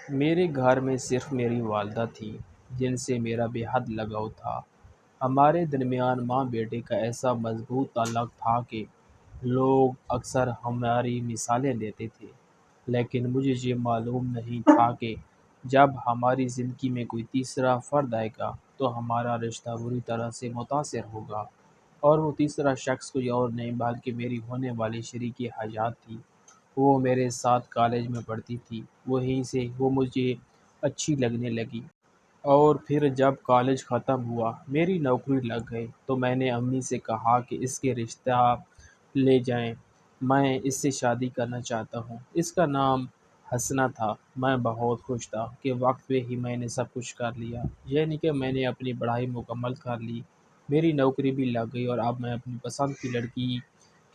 میرے گھر میں صرف میری والدہ تھی جن سے میرا بے حد لگاؤ تھا۔ ہمارے درمیان ماں بیٹے کا ایسا مضبوط تعلق تھا کہ لوگ اکثر ہماری مثالیں لیتے تھے، لیکن مجھے یہ معلوم نہیں تھا کہ جب ہماری زندگی میں کوئی تیسرا فرد آئے گا تو ہمارا رشتہ بری طرح سے متاثر ہوگا۔ اور وہ تیسرا شخص کوئی اور نہیں بلکہ میری ہونے والی شریک حیات تھی۔ وہ میرے ساتھ کالج میں پڑھتی تھی، وہیں سے وہ مجھے اچھی لگنے لگی۔ اور پھر جب کالج ختم ہوا، میری نوکری لگ گئی تو میں نے امی سے کہا کہ اس کے رشتہ لے جائیں، میں اس سے شادی کرنا چاہتا ہوں۔ اس کا نام حسنہ تھا۔ میں بہت خوش تھا کہ وقت پہ ہی میں نے سب کچھ کر لیا، یعنی کہ میں نے اپنی پڑھائی مکمل کر لی، میری نوکری بھی لگ گئی اور اب میں اپنی پسند کی لڑکی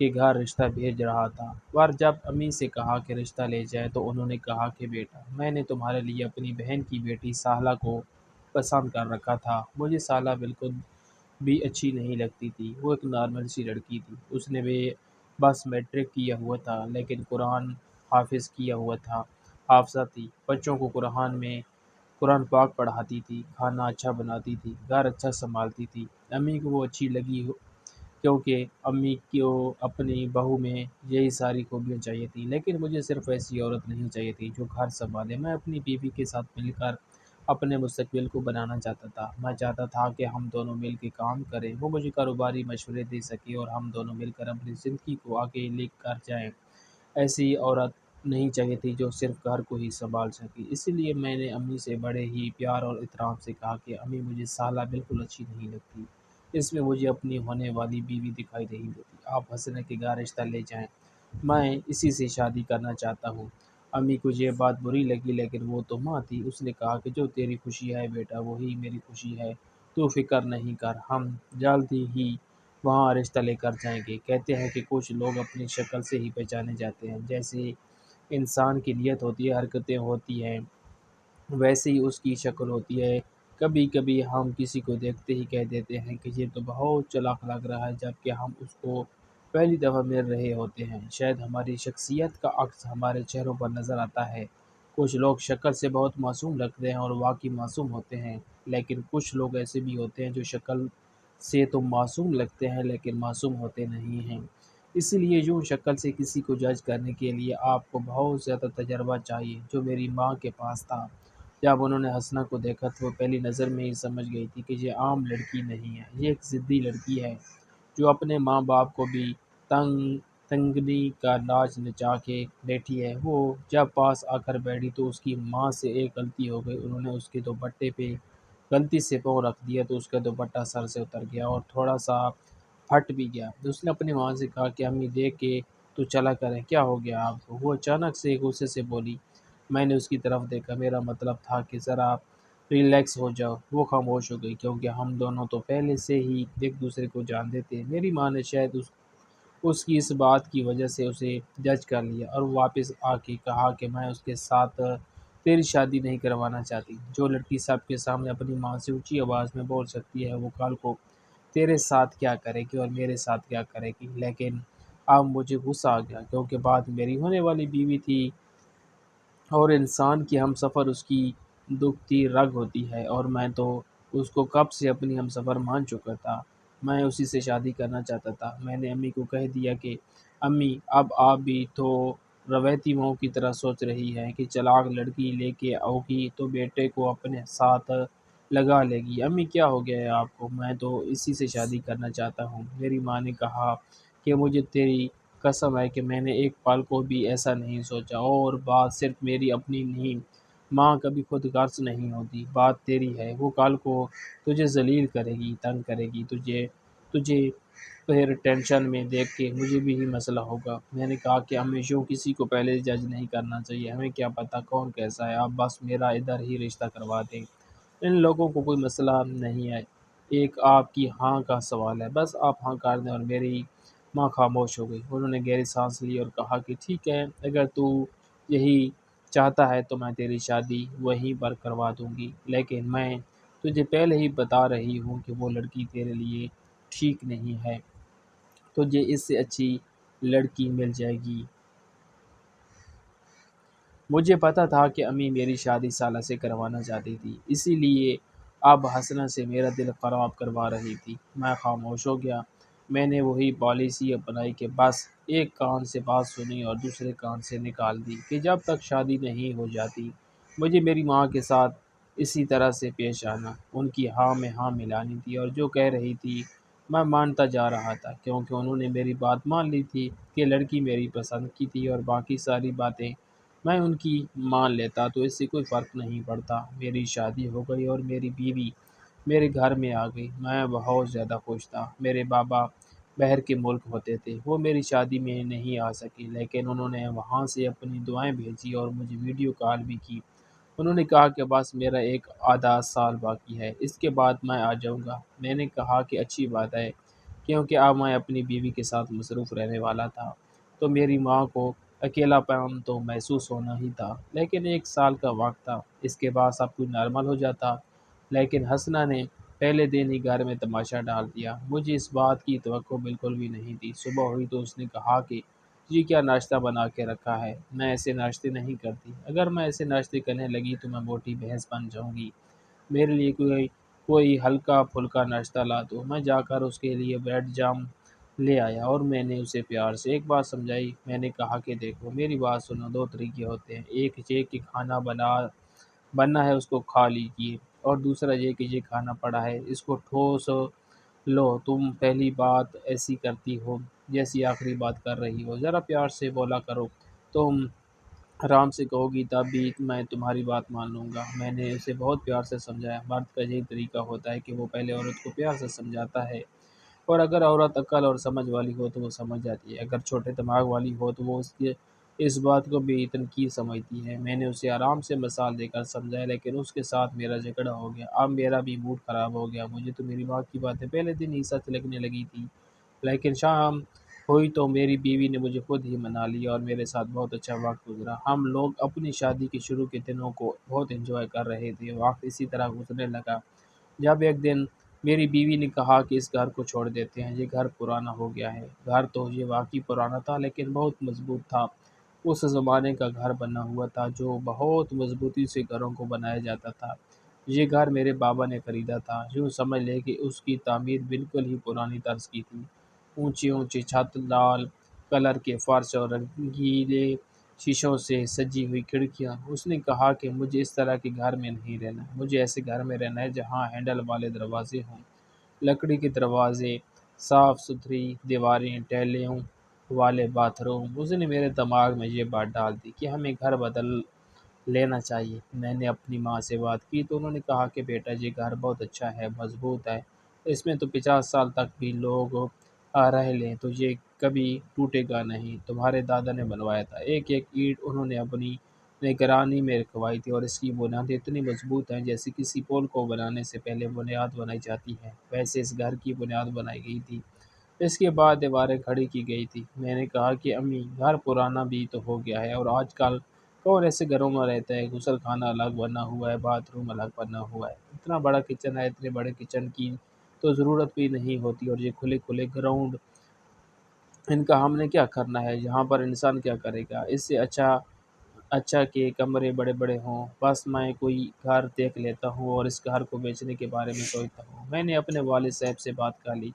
کے گھر رشتہ بھیج رہا تھا۔ پر جب امی سے کہا کہ رشتہ لے جائیں تو انہوں نے کہا کہ بیٹا، میں نے تمہارے لیے اپنی بہن کی بیٹی سالہ کو پسند کر رکھا تھا۔ مجھے سالہ بالکل بھی اچھی نہیں لگتی تھی، وہ ایک نارمل سی لڑکی تھی۔ اس نے بھی بس میٹرک کیا ہوا تھا لیکن قرآن حافظ کیا ہوا تھا، حافظہ تھی، بچوں کو قرآن پاک پڑھاتی تھی، کھانا اچھا بناتی تھی، گھر اچھا سنبھالتی تھی۔ امی کو وہ اچھی لگی کیونکہ امی کو اپنی بہو میں یہی ساری خوبیاں چاہیے تھیں، لیکن مجھے صرف ایسی عورت نہیں چاہیے تھی جو گھر سنبھالے۔ میں اپنی بیوی کے ساتھ مل کر اپنے مستقبل کو بنانا چاہتا تھا۔ میں چاہتا تھا کہ ہم دونوں مل کے کام کریں، وہ مجھے کاروباری مشورے دے سکے اور ہم دونوں مل کر اپنی زندگی کو آگے لے کر جائیں۔ ایسی عورت نہیں چاہیے تھی جو صرف گھر کو ہی سنبھال سکے۔ اسی لیے میں نے امی سے بڑے ہی پیار اور احترام سے کہا کہ امی، مجھے سالہ بالکل اچھی نہیں لگتی، اس میں مجھے اپنی ہونے والی بیوی دکھائی نہیں دیتی۔ آپ حسنہ کے گھر رشتہ لے جائیں، میں اسی سے شادی کرنا چاہتا ہوں۔ امی کو یہ بات بری لگی لیکن وہ تو ماں تھی، اس نے کہا کہ جو تیری خوشی ہے بیٹا وہی میری خوشی ہے، تو فکر نہیں کر، ہم جلد ہی وہاں رشتہ لے کر جائیں گے۔ کہتے ہیں کہ کچھ لوگ اپنی شکل سے ہی پہچانے جاتے ہیں، جیسے انسان کی نیت ہوتی ہے، حرکتیں ہوتی ہیں، ویسے ہی اس کی شکل ہوتی ہے۔ کبھی کبھی ہم کسی کو دیکھتے ہی کہہ دیتے ہیں کہ یہ تو بہت چلاک لگ رہا ہے، جبکہ ہم اس کو پہلی دفعہ مل رہے ہوتے ہیں۔ شاید ہماری شخصیت کا عکس ہمارے چہروں پر نظر آتا ہے۔ کچھ لوگ شکل سے بہت معصوم لگتے ہیں اور واقعی معصوم ہوتے ہیں، لیکن کچھ لوگ ایسے بھی ہوتے ہیں جو شکل سے تو معصوم لگتے ہیں لیکن معصوم ہوتے نہیں ہیں۔ اسی لیے یوں شکل سے کسی کو جج کرنے کے لیے آپ کو بہت زیادہ تجربہ چاہیے، جو میری ماں کے پاس تھا۔ جب انہوں نے حسنہ کو دیکھا تو وہ پہلی نظر میں ہی سمجھ گئی تھی کہ یہ عام لڑکی نہیں ہے، یہ ایک ضدی لڑکی ہے جو اپنے ماں باپ کو بھی تنگنی کا ناچ نچا کے بیٹھی ہے۔ وہ جب پاس آ کر بیٹھی تو اس کی ماں سے ایک غلطی ہو گئی، انہوں نے اس کے دوپٹے پہ غلطی سے پاؤں رکھ دیا تو اس کا دوپٹہ سر سے اتر گیا اور تھوڑا سا پھٹ بھی گیا۔ اس نے اپنی ماں سے کہا کہ امی دیکھ کے تو چلا کریں، کیا ہو گیا آپ کو؟ وہ اچانک سے غصے سے بولی۔ میں نے اس کی طرف دیکھا، میرا مطلب تھا کہ ذرا ریلیکس ہو جاؤ۔ وہ خاموش ہو گئی کیونکہ ہم دونوں تو پہلے سے ہی ایک دوسرے کو جانتے تھے۔ میری ماں نے شاید اس کی اس بات کی وجہ سے اسے جج کر لیا اور واپس آ کے کہا کہ میں اس کے ساتھ تیری شادی نہیں کروانا چاہتی۔ جو لڑکی سب کے سامنے اپنی ماں سے اونچی آواز میں بول سکتی ہے وہ کل کو تیرے ساتھ کیا کرے گی اور میرے ساتھ کیا کرے گی؟ لیکن اب مجھے غصہ آ گیا کیونکہ بات میری ہونے والی بیوی تھی اور انسان کی ہم سفر اس کی دکھتی رگ ہوتی ہے، اور میں تو اس کو کب سے اپنی ہم سفر مان چکا تھا۔ میں اسی سے شادی کرنا چاہتا تھا۔ میں نے امی کو کہہ دیا کہ امی، اب آپ بھی تو رویتی ماؤں کی طرح سوچ رہی ہیں کہ چلاک لڑکی لے کے آؤ گی تو بیٹے کو اپنے ساتھ لگا لے گی۔ امی کیا ہو گیا ہے آپ کو؟ میں تو اسی سے شادی کرنا چاہتا ہوں۔ میری ماں نے کہا کہ مجھے تیری قسم ہے کہ میں نے ایک پل کو بھی ایسا نہیں سوچا، اور بات صرف میری اپنی نہیں، ماں کبھی خود غرض نہیں ہوتی، بات تیری ہے، وہ کل کو تجھے ذلیل کرے گی، تنگ کرے گی، تجھے پھر ٹینشن میں دیکھ کے مجھے بھی ہی مسئلہ ہوگا۔ میں نے کہا کہ ہمیں یوں کسی کو پہلے جج نہیں کرنا چاہیے، ہمیں کیا پتہ کون کیسا ہے، آپ بس میرا ادھر ہی رشتہ کروا دیں، ان لوگوں کو کوئی مسئلہ نہیں ہے، ایک آپ کی ہاں کا سوال ہے، بس آپ ہاں کر دیں۔ اور میری ماں خاموش ہو گئی۔ انہوں نے گہری سانس لی اور کہا کہ ٹھیک ہے، اگر تو یہی چاہتا ہے تو میں تیری شادی وہیں پر کروا دوں گی، لیکن میں تجھے پہلے ہی بتا رہی ہوں کہ وہ لڑکی تیرے لیے ٹھیک نہیں ہے، تجھے اس سے اچھی لڑکی مل جائے گی۔ مجھے پتہ تھا کہ امی میری شادی سالہ سے کروانا چاہتی تھی، اسی لیے اب حسنہ سے میرا دل خراب کروا رہی تھی۔ میں خاموش ہو گیا۔ میں نے وہی پالیسی اپنائی کہ بس ایک کان سے بات سنی اور دوسرے کان سے نکال دی کہ جب تک شادی نہیں ہو جاتی مجھے میری ماں کے ساتھ اسی طرح سے پیش آنا۔ ان کی ہاں میں ہاں ملانی تھی اور جو کہہ رہی تھی میں مانتا جا رہا تھا، کیونکہ انہوں نے میری بات مان لی تھی کہ لڑکی میری پسند کی تھی اور باقی ساری باتیں میں ان کی مان لیتا تو اس سے کوئی فرق نہیں پڑتا۔ میری شادی ہو گئی اور میری بیوی میرے گھر میں آ گئی۔ میں بہت زیادہ خوش تھا۔ میرے بابا باہر کے ملک ہوتے تھے، وہ میری شادی میں نہیں آ سکے، لیکن انہوں نے وہاں سے اپنی دعائیں بھیجی اور مجھے ویڈیو کال بھی کی۔ انہوں نے کہا کہ بس میرا ایک آدھا سال باقی ہے، اس کے بعد میں آ جاؤں گا۔ میں نے کہا کہ اچھی بات ہے، کیونکہ اب میں اپنی بیوی کے ساتھ مصروف رہنے والا تھا، تو میری ماں کو اکیلا پن تو محسوس ہونا ہی تھا۔ لیکن ایک سال کا وقت تھا، اس کے بعد سب کچھ نارمل ہو جاتا۔ لیکن حسنہ نے پہلے دن ہی گھر میں تماشا ڈال دیا۔ مجھے اس بات کی توقع بالکل بھی نہیں تھی۔ صبح ہوئی تو اس نے کہا کہ جی کیا ناشتہ بنا کے رکھا ہے؟ میں ایسے ناشتے نہیں کرتی، اگر میں ایسے ناشتے کرنے لگی تو میں موٹی بھینس بن جاؤں گی۔ میرے لیے کوئی ہلکا پھلکا ناشتہ لا دو۔ میں جا کر اس کے لیے بریڈ جام لے آیا اور میں نے اسے پیار سے ایک بات سمجھائی۔ میں نے کہا کہ دیکھو میری بات سنو، دو طریقے ہوتے ہیں، ایک یہ کہ کھانا بننا ہے اس کو کھا لیجیے، اور دوسرا یہ کہ یہ کھانا پڑا ہے اس کو ٹھوس لو۔ تم پہلی بات ایسی کرتی ہو جیسی آخری بات کر رہی ہو، ذرا پیار سے بولا کرو، تم آرام سے کہو گی تب بھی میں تمہاری بات مان لوں گا۔ میں نے اسے بہت پیار سے سمجھایا۔ مرد کا یہی طریقہ ہوتا ہے کہ وہ پہلے عورت کو پیار سے سمجھاتا ہے، اور اگر عورت عقل اور سمجھ والی ہو تو وہ سمجھ جاتی ہے، اگر چھوٹے دماغ والی ہو تو وہ اس بات کو بھی تنقید سمجھتی ہے۔ میں نے اسے آرام سے مثال دے کر سمجھایا، لیکن اس کے ساتھ میرا جھگڑا ہو گیا۔ اب میرا بھی موڈ خراب ہو گیا۔ مجھے تو میری ماں کی باتیں پہلے دن ہی سچ لگنے لگی تھی، لیکن شام ہوئی تو میری بیوی نے مجھے خود ہی منا لیا اور میرے ساتھ بہت اچھا وقت گزرا۔ ہم لوگ اپنی شادی کے شروع کے دنوں کو بہت انجوائے کر رہے تھے۔ وقت اسی طرح گزرنے لگا جب ایک دن میری بیوی نے کہا کہ اس گھر کو چھوڑ دیتے ہیں، یہ گھر پرانا ہو گیا ہے۔ گھر تو یہ واقعی پرانا تھا لیکن بہت مضبوط تھا۔ اس زمانے کا گھر بنا ہوا تھا جو بہت مضبوطی سے گھروں کو بنایا جاتا تھا۔ یہ گھر میرے بابا نے خریدا تھا۔ یوں سمجھ لے کہ اس کی تعمیر بالکل ہی پرانی طرز کی تھی۔ اونچی اونچی چھت، لال کلر کے فرش اور رنگیلے شیشوں سے سجی ہوئی کھڑکیاں۔ اس نے کہا کہ مجھے اس طرح کے گھر میں نہیں رہنا، مجھے ایسے گھر میں رہنا ہے جہاں ہینڈل والے دروازے ہوں، لکڑی کے دروازے، صاف ستھری دیواریں، ٹیلوں والے باتھ روم۔ اس نے میرے دماغ میں یہ بات ڈال دی کہ ہمیں گھر بدل لینا چاہیے۔ میں نے اپنی ماں سے بات کی تو انہوں نے کہا کہ بیٹا یہ گھر بہت اچھا ہے، مضبوط ہے، اس میں تو 50 سال تک بھی لوگ رہ لیں تو یہ کبھی ٹوٹے گا نہیں۔ تمہارے دادا نے بنوایا تھا، ایک ایک اینٹ انہوں نے اپنی نگرانی میں رکھوائی تھی، اور اس کی بنیادیں اتنی مضبوط ہیں جیسے کسی پول کو بنانے سے پہلے بنیاد بنائی جاتی ہے، ویسے اس گھر کی بنیاد بنائی گئی تھی۔ اس کے بعد دیواریں کھڑی کی گئی تھی۔ میں نے کہا کہ امی گھر پرانا بھی تو ہو گیا ہے، اور آج کل کون ایسے گھروں میں رہتا ہے؟ غسل خانہ الگ بنا ہوا ہے، باتھ روم الگ بنا ہوا ہے، اتنا بڑا کچن ہے، اتنے بڑے کچن کی تو ضرورت بھی نہیں ہوتی، اور یہ کھلے کھلے گراؤنڈ، ان کا ہم نے کیا کرنا ہے؟ یہاں پر انسان کیا کرے گا؟ اس سے اچھا کہ کمرے بڑے بڑے ہوں۔ بس میں کوئی گھر دیکھ لیتا ہوں اور اس گھر کو بیچنے کے بارے میں سوچتا ہوں۔ میں نے اپنے والد صاحب سے بات کر لی۔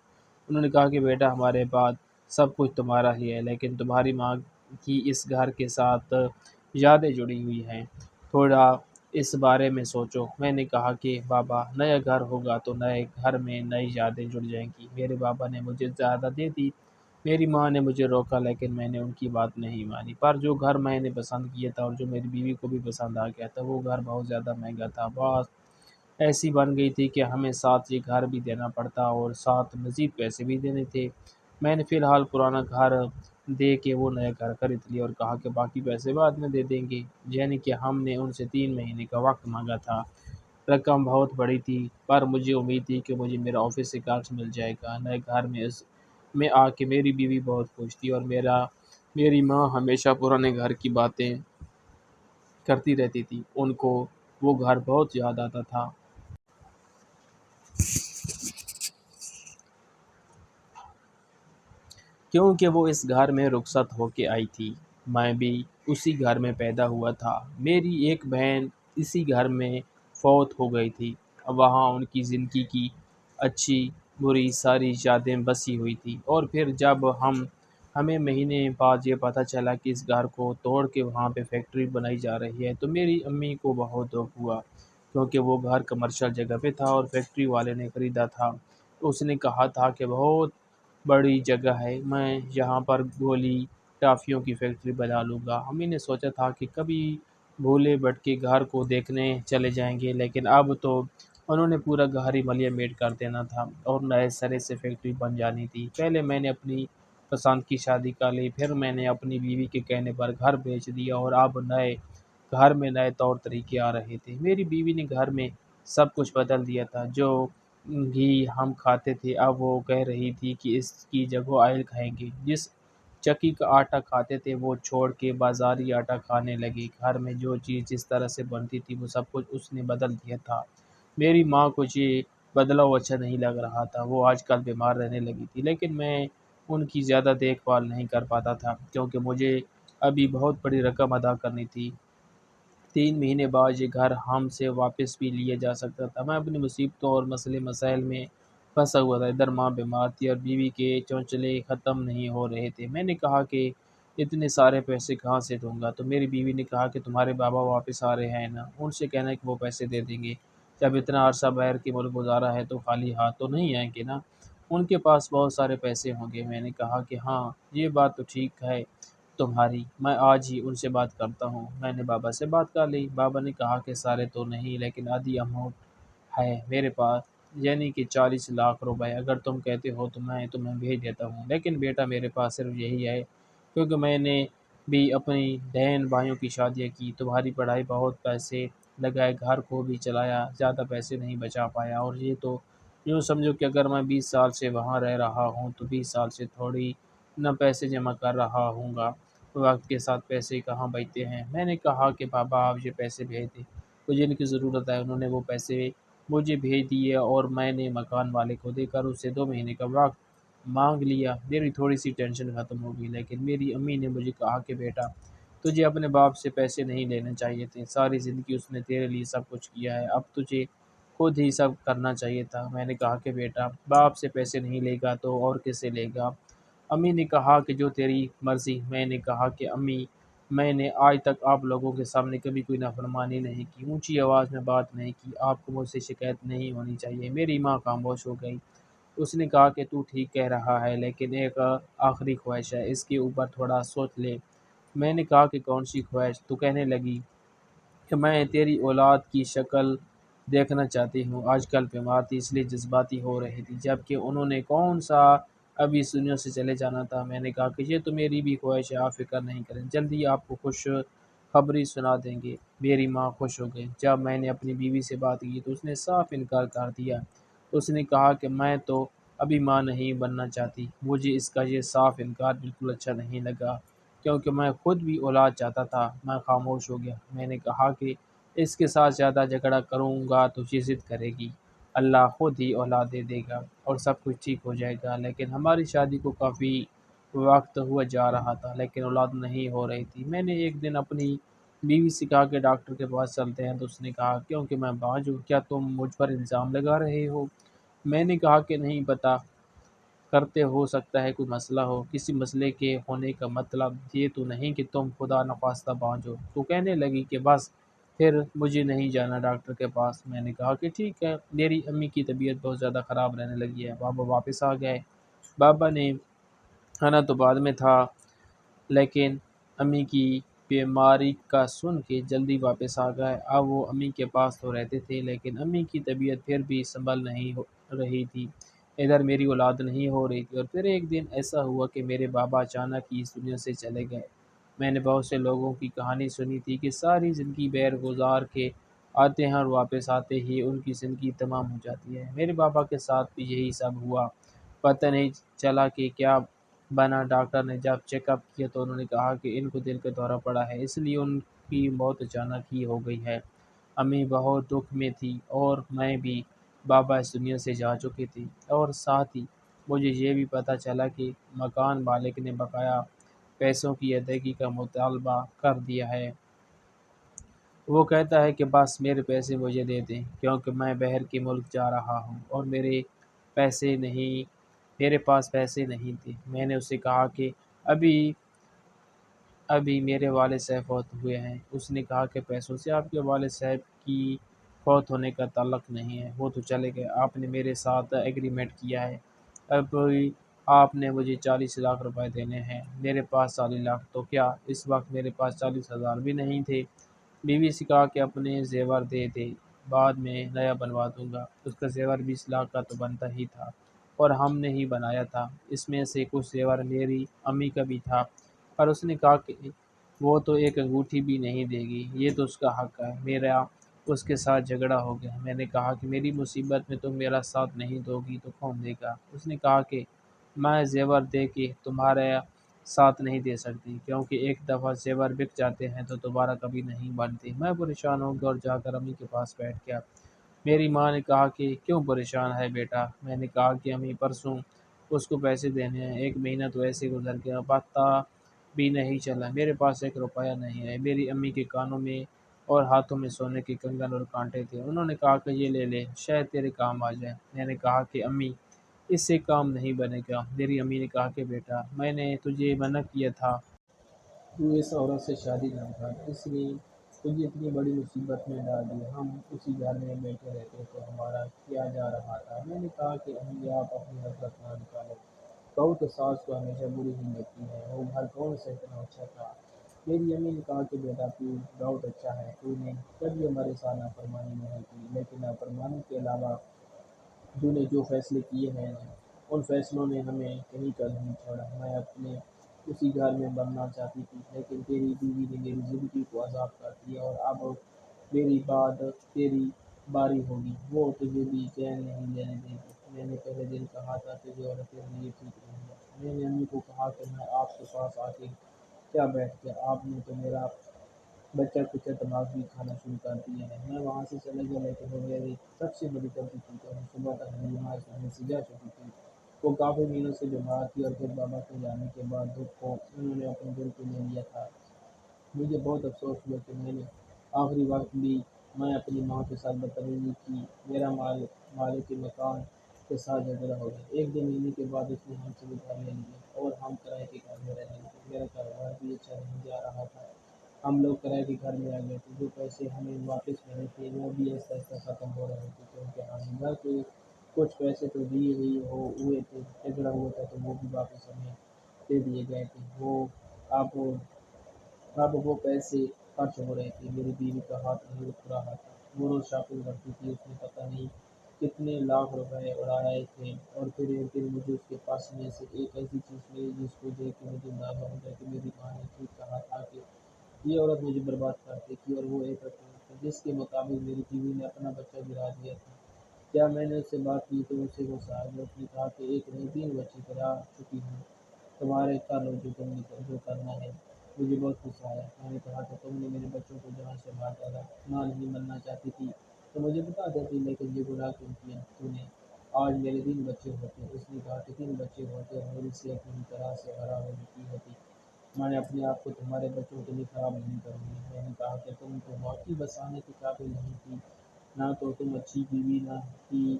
انہوں نے کہا کہ بیٹا ہمارے بعد سب کچھ تمہارا ہی ہے، لیکن تمہاری ماں کی اس گھر کے ساتھ یادیں جڑی ہوئی ہیں، تھوڑا اس بارے میں سوچو۔ میں نے کہا کہ بابا نیا گھر ہوگا تو نئے گھر میں نئی یادیں جڑ جائیں گی۔ میرے بابا نے مجھے زیادہ دے دی، میری ماں نے مجھے روکا، لیکن میں نے ان کی بات نہیں مانی۔ پر جو گھر میں نے پسند کیا تھا اور جو میری بیوی کو بھی پسند آ گیا تھا، وہ گھر بہت زیادہ مہنگا تھا۔ بات ایسی بن گئی تھی کہ ہمیں ساتھ یہ گھر بھی دینا پڑتا اور ساتھ مزید پیسے بھی دینے تھے۔ میں نے فی الحال پرانا گھر دے کے وہ نیا گھر خرید لیا اور کہا کہ باقی پیسے بعد میں دے دیں گے، یعنی کہ ہم نے ان سے 3 مہینے کا وقت مانگا تھا۔ رقم بہت بڑی تھی، پر مجھے امید تھی کہ مجھے میرا آفس سے کارڈ مل جائے گا۔ نئے گھر میں آ کے میری بیوی بہت خوش تھی، اور میری ماں ہمیشہ پرانے گھر کی باتیں کرتی رہتی تھی۔ ان کو وہ گھر بہت یاد آتا تھا، کیونکہ وہ اس گھر میں رخصت ہو کے آئی تھی۔ میں بھی اسی گھر میں پیدا ہوا تھا۔ میری ایک بہن اسی گھر میں فوت ہو گئی تھی۔ وہاں ان کی زندگی کی اچھی بری ساری یادیں بسی ہوئی تھی، اور پھر جب ہمیں مہینے بعد یہ پتہ چلا کہ اس گھر کو توڑ کے وہاں پہ فیکٹری بنائی جا رہی ہے، تو میری امی کو بہت دکھ ہوا، کیونکہ وہ گھر کمرشل جگہ پہ تھا اور فیکٹری والے نے خریدا تھا۔ اس نے کہا تھا کہ بہت بڑی جگہ ہے، میں یہاں پر گولی ٹافیوں کی فیکٹری بنا لوں گا۔ امی نے سوچا تھا کہ کبھی بھولے بھٹکے گھر کو دیکھنے چلے جائیں گے، لیکن اب تو انہوں نے پورا گھر ہی ملیا میٹ کر دینا تھا اور نئے سرے سے فیکٹری بن جانی تھی۔ پہلے میں نے اپنی پسند کی شادی کر لی، پھر میں نے اپنی بیوی کے کہنے پر گھر بیچ دیا، اور اب نئے گھر میں نئے طور طریقے آ رہے تھے۔ میری بیوی نے گھر میں سب کچھ بدل دیا تھا۔ جو گھی ہم کھاتے تھے اب وہ کہہ رہی تھی کہ اس کی جگہ آئل کھائیں گے۔ جس چکی کا آٹا کھاتے تھے وہ چھوڑ کے بازاری آٹا کھانے لگی۔ گھر میں جو چیز جس طرح سے بنتی تھی وہ سب کچھ اس نے بدل دیا تھا۔ میری ماں کو یہ بدلاؤ اچھا نہیں لگ رہا تھا، وہ آج کل بیمار رہنے لگی تھی، لیکن میں ان کی زیادہ دیکھ بھال نہیں کر پاتا تھا کیونکہ مجھے ابھی بہت بڑی رقم ادا کرنی تھی۔ 3 مہینے بعد یہ گھر ہم سے واپس بھی لیا جا سکتا تھا۔ میں اپنی مصیبتوں اور مسئلے مسائل میں پھنسا ہوا تھا۔ ادھر ماں بیمار تھی اور بیوی کے چونچلے ختم نہیں ہو رہے تھے۔ میں نے کہا کہ اتنے سارے پیسے کہاں سے دوں گا؟ تو میری بیوی نے کہا کہ تمہارے بابا واپس آ رہے ہیں نا، ان سے کہنا ہے کہ وہ پیسے دے دیں گے۔ جب اتنا عرصہ باہر کے ملک گزارا ہے تو خالی ہاتھ تو نہیں آئیں گے نا، ان کے پاس بہت سارے پیسے ہوں گے۔ میں نے کہا کہ ہاں یہ بات تو ٹھیک ہے تمہاری، میں آج ہی ان سے بات کرتا ہوں۔ میں نے بابا سے بات کر لی۔ بابا نے کہا کہ سارے تو نہیں لیکن آدھی اماؤنٹ ہے میرے پاس، یعنی کہ 40 لاکھ روپے۔ اگر تم کہتے ہو تو میں تمہیں بھیج دیتا ہوں، لیکن بیٹا میرے پاس صرف یہی ہے کیونکہ میں نے بھی اپنی بہن بھائیوں کی شادیاں کی، تمہاری پڑھائی بہت پیسے لگائے، گھر کو بھی چلایا، زیادہ پیسے نہیں بچا پایا، اور یہ تو یوں سمجھو کہ اگر میں 20 سال سے وہاں رہ رہا ہوں تو 20 سال سے تھوڑی نہ پیسے جمع کر رہا ہوں گا، وقت کے ساتھ پیسے کہاں بچتے ہیں۔ میں نے کہا کہ بابا آپ یہ پیسے بھیج دیں، مجھے ان کی ضرورت ہے۔ انہوں نے وہ پیسے مجھے بھیج دیے اور میں نے مکان والے کو دے کر اسے 2 مہینے کا وقت مانگ لیا۔ میری تھوڑی سی ٹینشن ختم ہو گئی، لیکن میری امی نے مجھے کہا کہ بیٹا تجھے اپنے باپ سے پیسے نہیں لینے چاہیے تھے، ساری زندگی اس نے تیرے لیے سب کچھ کیا ہے، اب تجھے خود ہی سب کرنا چاہیے تھا۔ میں نے کہا کہ بیٹا باپ سے پیسے نہیں لے گا تو اور کس سے لے گا؟ امی نے کہا کہ جو تیری مرضی۔ میں نے کہا کہ امی میں نے آج تک آپ لوگوں کے سامنے کبھی کوئی نافرمانی نہیں کی، اونچی آواز میں بات نہیں کی، آپ کو مجھ سے شکایت نہیں ہونی چاہیے۔ میری ماں خاموش ہو گئی۔ اس نے کہا کہ تو ٹھیک کہہ رہا ہے، لیکن ایک آخری خواہش ہے، اس کے اوپر تھوڑا سوچ لے۔ میں نے کہا کہ کون سی خواہش؟ تو کہنے لگی کہ میں تیری اولاد کی شکل دیکھنا چاہتی ہوں، آج کل بیمار تھی اس لیے جذباتی ہو رہی تھی، جبکہ انہوں نے کون سا ابھی اس دنیا سے چلے جانا تھا۔ میں نے کہا کہ یہ تو میری بھی خواہش ہے، آپ فکر نہیں کریں، جلدی آپ کو خوش خبری سنا دیں گے۔ میری ماں خوش ہو گئی۔ جب میں نے اپنی بیوی سے بات کی تو اس نے صاف انکار کر دیا۔ اس نے کہا کہ میں تو ابھی ماں نہیں بننا چاہتی۔ مجھے اس کا یہ صاف انکار بالکل اچھا نہیں لگا کیونکہ میں خود بھی اولاد چاہتا تھا۔ میں خاموش ہو گیا۔ میں نے کہا کہ اس کے ساتھ زیادہ جھگڑا کروں گا تو یہ ضد کرے گی، اللہ خود ہی اولاد دے دے گا اور سب کچھ ٹھیک ہو جائے گا۔ لیکن ہماری شادی کو کافی وقت ہوا جا رہا تھا لیکن اولاد نہیں ہو رہی تھی۔ میں نے ایک دن اپنی بیوی سے کہا کہ ڈاکٹر کے پاس چلتے ہیں، تو اس نے کہا کیونکہ میں باز ہوں کیا تم مجھ پر الزام لگا رہے ہو؟ میں نے کہا کہ نہیں، پتہ کرتے ہو سکتا ہے کوئی مسئلہ ہو، کسی مسئلے کے ہونے کا مطلب یہ تو نہیں کہ تم خدا نخواستہ باز ہو۔ تو کہنے لگی کہ بس پھر مجھے نہیں جانا ڈاکٹر کے پاس۔ میں نے کہا کہ ٹھیک ہے۔ میری امی کی طبیعت بہت زیادہ خراب رہنے لگی ہے، بابا واپس آ گئے۔ بابا نے آنا تو بعد میں تھا لیکن امی کی بیماری کا سن کے جلدی واپس آ گئے۔ اب وہ امی کے پاس تو رہتے تھے لیکن امی کی طبیعت پھر بھی سنبھل نہیں رہی تھی، ادھر میری اولاد نہیں ہو رہی تھی، اور پھر ایک دن ایسا ہوا کہ میرے بابا اچانک ہی اس دنیا سے چلے گئے۔ میں نے بہت سے لوگوں کی کہانی سنی تھی کہ ساری زندگی بیر گزار کے آتے ہیں اور واپس آتے ہی ان کی زندگی تمام ہو جاتی ہے۔ میرے بابا کے ساتھ بھی یہی سب ہوا، پتہ نہیں چلا کہ کیا بنا۔ ڈاکٹر نے جب چیک اپ کیا تو انہوں نے کہا کہ ان کو دل کا دورہ پڑا ہے، اس لیے ان کی موت اچانک ہی ہو گئی ہے۔ امی بہت دکھ میں تھی اور میں بھی، بابا اس دنیا سے جا چکے تھے، اور ساتھ ہی مجھے یہ بھی پتہ چلا کہ مکان مالک نے بقایا پیسوں کی ادائیگی کا مطالبہ کر دیا ہے۔ وہ کہتا ہے کہ بس میرے پیسے مجھے دے دیں کیونکہ میں باہر کے ملک جا رہا ہوں اور میرے پاس پیسے نہیں تھے۔ میں نے اسے کہا کہ ابھی ابھی میرے والد صاحب فوت ہوئے ہیں۔ اس نے کہا کہ پیسوں سے آپ کے والد صاحب کی فوت ہونے کا تعلق نہیں ہے، وہ تو چلے گئے، آپ نے میرے ساتھ ایگریمنٹ کیا ہے، اب آپ نے مجھے 40 لاکھ روپے دینے ہیں، میرے پاس 40 لاکھ تو کیا اس وقت میرے پاس 40,000 بھی نہیں تھے۔ بیوی سے کہا کہ اپنے زیور دے دے، بعد میں نیا بنوا دوں گا۔ اس کا زیور 20 لاکھ کا تو بنتا ہی تھا اور ہم نے ہی بنایا تھا، اس میں سے کچھ زیور میری امی کا بھی تھا، پر اس نے کہا کہ وہ تو ایک انگوٹھی بھی نہیں دے گی، یہ تو اس کا حق ہے۔ میرا اس کے ساتھ جھگڑا ہو گیا۔ میں نے کہا کہ میری مصیبت میں تم میرا ساتھ نہیں دو گی تو کون دے گا؟ اس نے کہا کہ میں زیور دے کے تمہارا ساتھ نہیں دے سکتی کیونکہ ایک دفعہ زیور بک جاتے ہیں تو دوبارہ کبھی نہیں بنتے۔ میں پریشان ہو گیا اور جا کر امی کے پاس بیٹھ گیا۔ میری ماں نے کہا کہ کیوں پریشان ہے بیٹا؟ میں نے کہا کہ امی پرسوں اس کو پیسے دینے ہیں، 1 مہینہ تو ایسے گزر گیا، پتہ بھی نہیں چلا، میرے پاس 1 روپیہ نہیں ہے۔ میری امی کے کانوں میں اور ہاتھوں میں سونے کے کنگن اور کانٹے تھے۔ انہوں نے کہا کہ یہ لے لے، شاید تیرے کام آ جائے۔ میں نے کہا کہ امی اس سے کام نہیں بنے گا۔ میری امی نے کہا کہ بیٹا میں نے تجھے منع کیا تھا، تو اس عورت سے شادی نہ کر، اس نے تجھے اتنی بڑی مصیبت میں ڈال دی، ہم اسی گھر میں بیٹھے رہتے تو ہمارا کیا جا رہا تھا۔ میں نے کہا کہ امی آپ اپنی نفرت نہ نکالو، کہو تو ساس کو ہمیشہ بری ہی لگتی ہے، وہ گھر کون سا اتنا اچھا تھا۔ میری امی نے کہا کہ بیٹا تو بہت اچھا ہے، تو نے کبھی ہمارے ساتھ نافرمانی نہیں کی، لیکن نافرمانی کے علاوہ تو نے جو فیصلے کیے ہیں ان فیصلوں نے ہمیں کہیں کا نہیں چھوڑا۔ میں اپنے اسی گھر میں بننا چاہتی تھی لیکن تیری بیوی نے میری زندگی کو عذاب کر دیا اور اب میری بعد تیری باری ہوگی، وہ تجھے بھی چین نہیں لینے دے گی۔ میں نے پہلے دن کہا تھا کہ یہ عورت تیرے لیے ٹھیک نہیں ہے۔ میں نے امی کو کہا کہ میں آپ کے پاس آ کے کیا بیٹھ گیا، آپ نے تو میرا بچہ کچا دماغ بھی کھانا شروع کر دیا ہے۔ میں وہاں سے چلے گیا لیکن وہ میری سب سے بڑی غلطی تھی کہ ہم صبح تک میری ماں اس گھر سے جا چکی تھی۔ وہ کافی مہینوں سے بیمار تھی اور پھر بابا کے جانے کے بعد دکھ کو انہوں نے اپنے دل پہ لے لیا تھا۔ مجھے بہت افسوس ہوا کہ میں نے آخری وقت بھی میں اپنی ماں کے ساتھ بدتمیزی کی، میرا مالک مکان کے ساتھ جھگڑا ہو گیا۔ 1 2 مہینے کے بعد اس نے ہم سے گھر لے لیا اور ہم کرائے کے گھر میں رہنے لگے۔ میرا کاروبار بھی اچھا نہیں جا رہا تھا، ہم لوگ کرائے کے گھر میں آ گئے تھے، جو پیسے ہمیں واپس ملے تھے وہ بھی ایسا ایسا ختم ہو رہے تھے کیونکہ ہم گھر کے کچھ پیسے تو دیے ہوئے تھے، جھگڑا ہوا تھا تو وہ بھی واپس ہمیں دے دیے گئے تھے۔ اب اب وہ پیسے خرچ ہو رہے تھے، میری بیوی کا ہاتھ نہیں رک رہا تھا، وہ روز شاپنگ کرتی تھی، اس نے پتہ نہیں کتنے لاکھ روپے اڑائے تھے اور پھر ایک دن مجھے اس کے پاس میں سے ایک ایسی چیز ملی جس کو دیکھ کے مجھے اندازہ ہو گیا کہ میری ماں نے ٹھیک کہا تھا کہ یہ عورت مجھے برباد کر دے گی، اور وہ ایک رقم تھی جس کے مطابق میری بیوی نے اپنا بچہ گرا دیا تھا۔ کیا میں نے اس سے بات کی تو اسے غصہ آ گیا، اس نے کہا کہ ایک نہیں 3 بچے گرا چکی ہوں، تمہارے کر لو جو کرنا ہے۔ مجھے بہت غصہ آیا، میں نے کہا کہ تم نے میرے بچوں کو جان سے مار ڈالا، ماں نہیں بننا چاہتی تھی تو مجھے بتا دیتی، لیکن یہ گناہ کیوں کیا تو نے؟ آج میرے 3 بچے ہوتے۔ اس نے کہا کہ 3 بچے ہوتے اور میری صحت پوری طرح سے خراب ہو چکی ہوتی، میں نے اپنے آپ کو تمہارے بچوں کے لیے خراب نہیں کروں گی۔ میں نے کہا کہ تم تو واقعی بسانے کے قابل نہیں تھی، نہ تو تم اچھی بیوی نہ ہی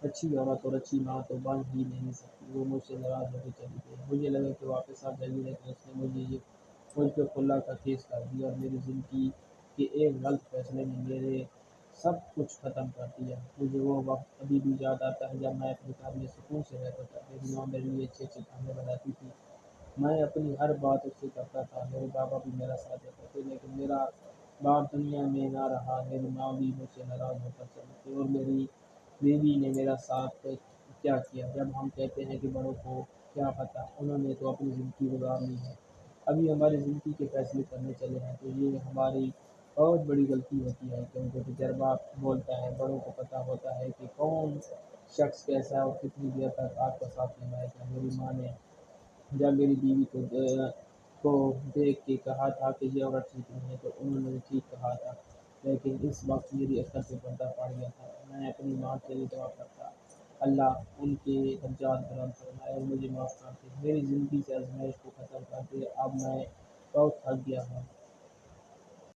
اچھی عورت اور اچھی ماں تو بن ہی نہیں سکتی۔ وہ مجھ سے ناراض ہو کے چلی گئی، مجھے لگا کہ واپس آ جائے گی لیکن اس نے مجھ پہ کھلا کا کیس کر دیا اور میری زندگی کے ایک غلط فیصلے نے میرے سب کچھ ختم کر دیا۔ مجھے وہ وقت ابھی بھی یاد آتا ہے جب میں اپنے گھر میں سکون سے رہتا تھا، میری ماں میرے لیے اچھے اچھے کھانے بناتی تھی، میں اپنی ہر بات اس سے کرتا تھا، میرے بابا بھی میرا ساتھ دیتے تھے، لیکن میرا باپ دنیا میں نہ رہا، میری ماں بھی مجھ سے ناراض ہو کر چلی گئی اور میری بیوی نے میرا ساتھ کیا کیا؟ جب ہم کہتے ہیں کہ بڑوں کو کیا پتہ، انہوں نے تو اپنی زندگی گزارنی ہے، ابھی ہماری زندگی کے فیصلے کرنے چلے ہیں تو یہ ہماری بہت بڑی غلطی ہوتی ہے کیونکہ تجربہ بولتا ہے، بڑوں کو پتہ ہوتا ہے کہ کون شخص کیسا ہے اور کتنی دیر تک آپ کا ساتھ نبھائے گا۔ میری ماں نے جب میری بیوی کو دیکھ کے کہا تھا کہ یہ عورت ٹھیک نہیں ہے تو انہوں نے ٹھیک کہا تھا، لیکن اس وقت میری عقل سے پردہ پڑ گیا تھا۔ میں اپنی ماں کے لیے دعا کرتا اللہ ان کے درجات بلند فرمائے اور مجھے معاف کر دے، میری زندگی سے آزمائش کو ختم کر دے۔ اب میں بہت تھک گیا ہوں۔